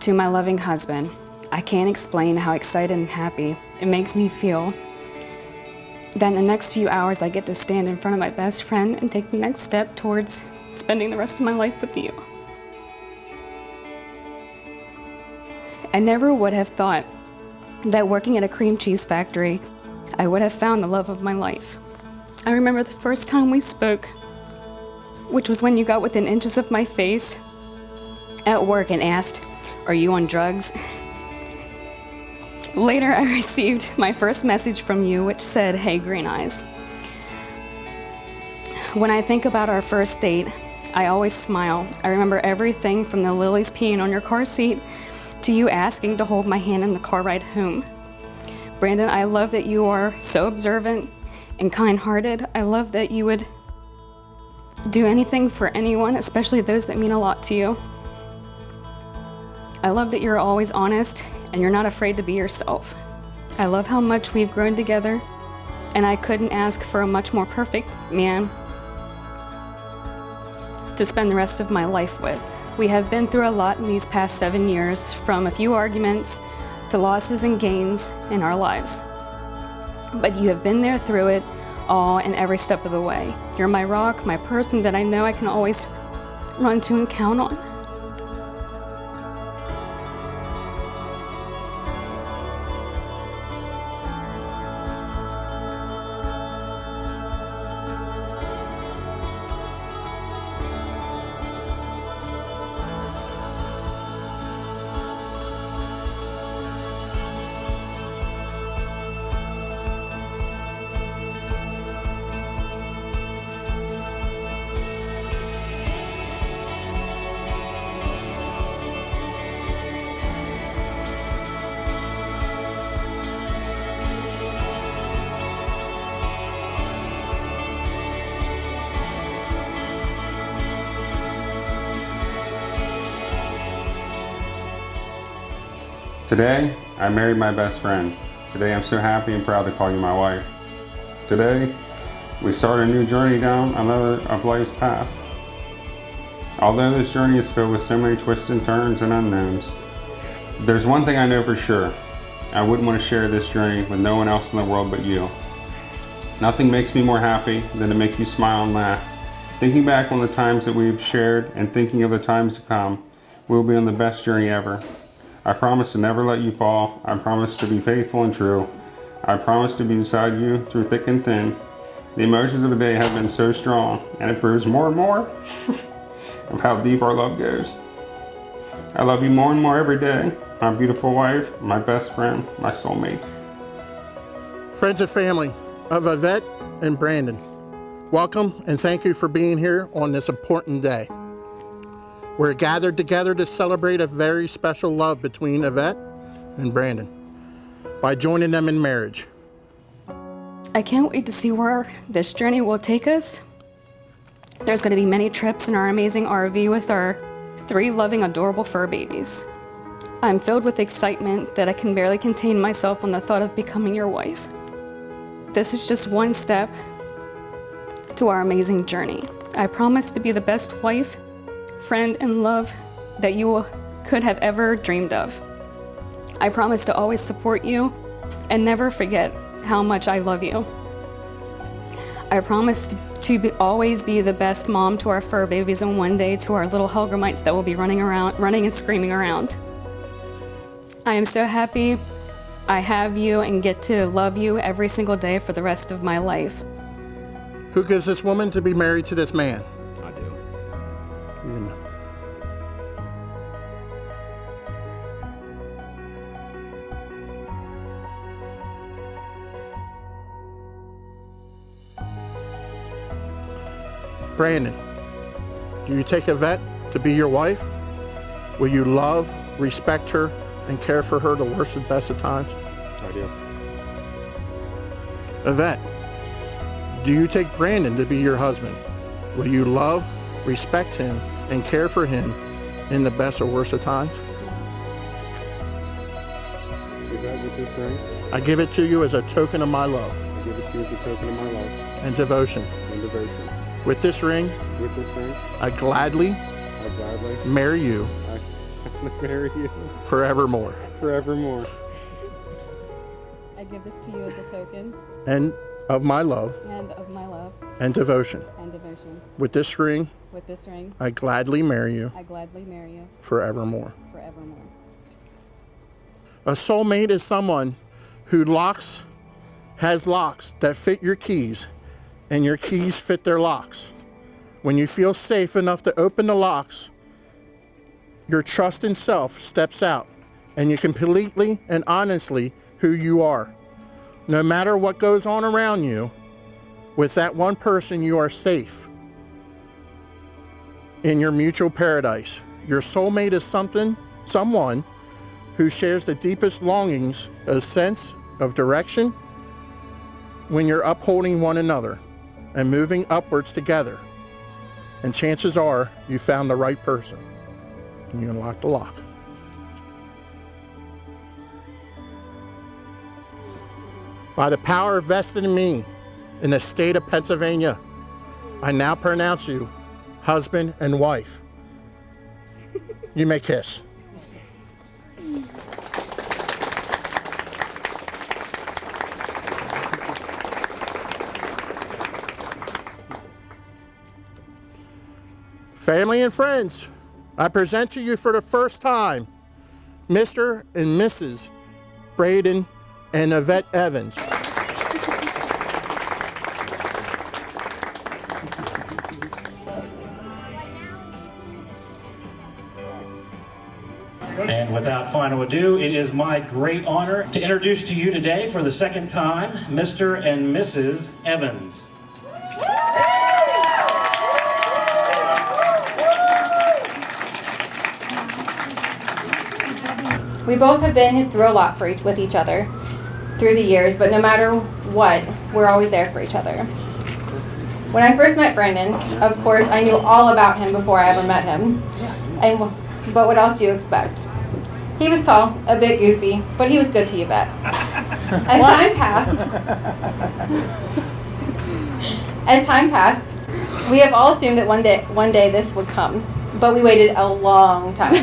To my loving husband, I can't explain how excited and happy it makes me feel that in the next few hours I get to stand in front of my best friend and take the next step towards spending the rest of my life with you. I never would have thought that working at a cream cheese factory, I would have found the love of my life. I remember the first time we spoke, which was when you got within inches of my face at work and asked, "Are you on drugs?" Later, I received my first message from you, which said, "Hey, Green Eyes." When I think about our first date, I always smile. I remember everything from the lilies peeing on your car seat to you asking to hold my hand in the car ride home. Brandon, I love that you are so observant and kind-hearted. I love that you would do anything for anyone, especially those that mean a lot to you. I love that you're always honest and you're not afraid to be yourself. I love how much we've grown together, and I couldn't ask for a much more perfect man to spend the rest of my life with. We have been through a lot in these past 7 years, from a few arguments to losses and gains in our lives. But you have been there through it all and every step of the way. You're my rock, my person that I know I can always run to and count on. Today, I married my best friend. Today, I'm so happy and proud to call you my wife. Today, we start a new journey down another of life's path. Although this journey is filled with so many twists and turns and unknowns, there's one thing I know for sure. I wouldn't want to share this journey with no one else in the world but you. Nothing makes me more happy than to make you smile and laugh. Thinking back on the times that we've shared and thinking of the times to come, we'll be on the best journey ever. I promise to never let you fall. I promise to be faithful and true. I promise to be beside you through thick and thin. The emotions of the day have been so strong, and it proves more and more of how deep our love goes. I love you more and more every day. My beautiful wife, my best friend, my soulmate. Friends and family of Yvette and Brandon, welcome and thank you for being here on this important day. We're gathered together to celebrate a very special love between Yvette and Brandon by joining them in marriage. I can't wait to see where this journey will take us. There's going to be many trips in our amazing RV with our 3 loving, adorable fur babies. I'm filled with excitement that I can barely contain myself on the thought of becoming your wife. This is just one step to our amazing journey. I promise to be the best wife, friend, and love that you could have ever dreamed of. I promise to always support you and never forget how much I love you. I promise to always be the best mom to our fur babies, and one day to our little Helgramites that will be running and screaming around. I am so happy I have you and get to love you every single day for the rest of my life. Who gives this woman to be married to this man? I do. Brandon, do you take Yvette to be your wife? Will you love, respect her, and care for her the worst and best of times? I do. Yvette, do you take Brandon to be your husband? Will you love, respect him, and care for him in the best or worst of times? Give that with this ring. I give it to you as a token of my love I give it to you as a token of my love and devotion. and devotion. With this ring, With this ring, I gladly I gladly marry you marry you forevermore. forevermore. I give this to you as a token And of my love and of my love and devotion. and devotion. With this ring, With this ring, I gladly marry you I gladly marry you forevermore. forevermore. A soulmate is someone who has locks that fit your keys, and your keys fit their locks. When you feel safe enough to open the locks, your trust in self steps out, and you can completely and honestly who you are. No matter what goes on around you, with that one person, you are safe in your mutual paradise. Your soulmate is someone who shares the deepest longings, a sense of direction when you're upholding one another and moving upwards together. And chances are you found the right person and you unlock the lock. By the power vested in me in the state of Pennsylvania, I now pronounce you husband and wife. You may kiss. Family and friends, I present to you for the first time Mr. and Mrs. Brandyn and Yvette Evans. And without final ado, it is my great honor to introduce to you today for the second time, Mr. and Mrs. Evans. We both have been through a lot with each other through the years, but no matter what, we're always there for each other. When I first met Brandyn, of course, I knew all about him before I ever met him. But what else do you expect? He was tall, a bit goofy, but he was good to Yvette. As time passed, we have all assumed that one day this would come, but we waited a long time.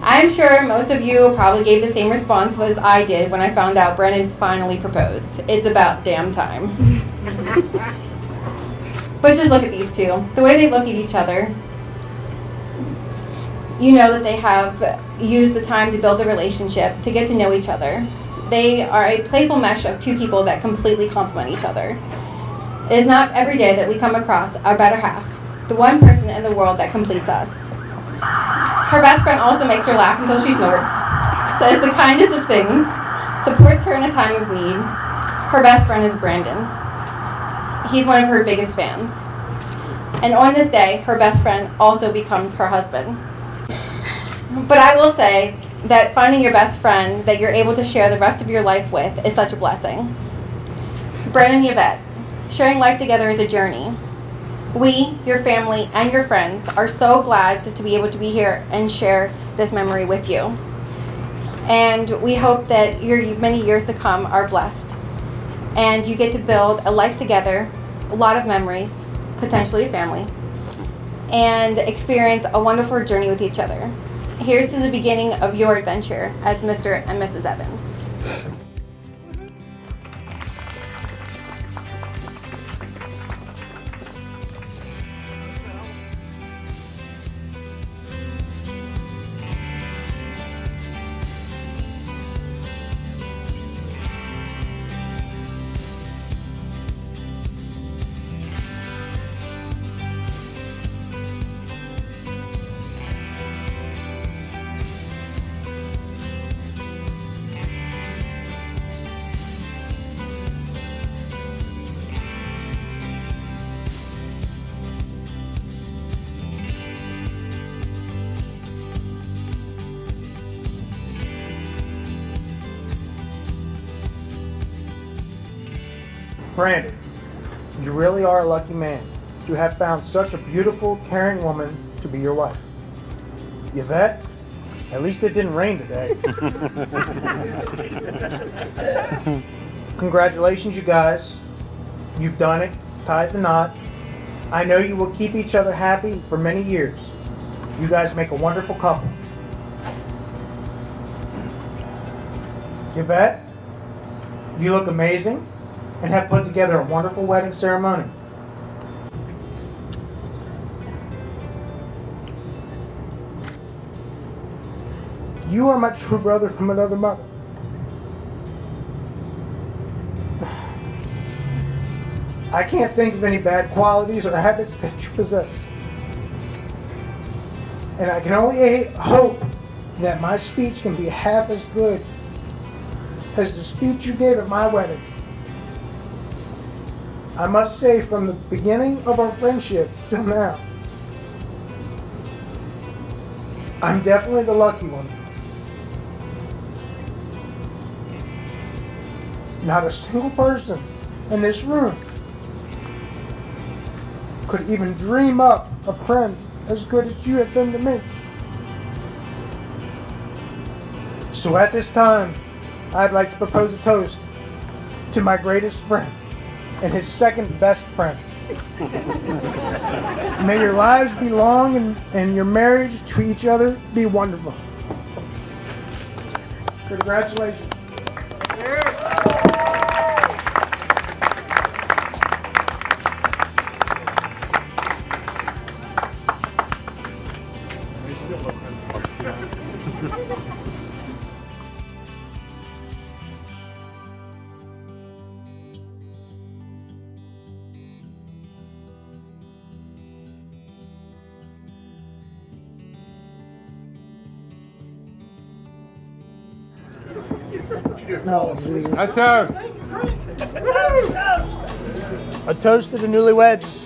I'm sure most of you probably gave the same response as I did when I found out Brandyn finally proposed. It's about damn time. But just look at these two. The way they look at each other, you know that they have used the time to build a relationship, to get to know each other. They are a playful mesh of two people that completely complement each other. It is not every day that we come across our better half, the one person in the world that completes us. Her best friend also makes her laugh until she snorts, says the kindest of things, supports her in a time of need. Her best friend is Brandyn. He's one of her biggest fans. And on this day, her best friend also becomes her husband. But I will say that finding your best friend that you're able to share the rest of your life with is such a blessing. Brandyn Yvette, sharing life together is a journey. We, your family, and your friends are so glad to be able to be here and share this memory with you. And we hope that your many years to come are blessed. And you get to build a life together, a lot of memories, potentially a family, and experience a wonderful journey with each other. Here's to the beginning of your adventure as Mr. and Mrs. Evans. Brandyn, you really are a lucky man to have found such a beautiful, caring woman to be your wife. Yvette, at least it didn't rain today. Congratulations, you guys. You've done it, tied the knot. I know you will keep each other happy for many years. You guys make a wonderful couple. Yvette, you look amazing and have put together a wonderful wedding ceremony. You are my true brother from another mother. I can't think of any bad qualities or habits that you possess. And I can only hope that my speech can be half as good as the speech you gave at my wedding. I must say, from the beginning of our friendship till now, I'm definitely the lucky one. Not a single person in this room could even dream up a friend as good as you have been to me. So at this time, I'd like to propose a toast to my greatest friend and his second best friend. May your lives be long and your marriage to each other be wonderful. Congratulations. A toast. A toast to the newlyweds.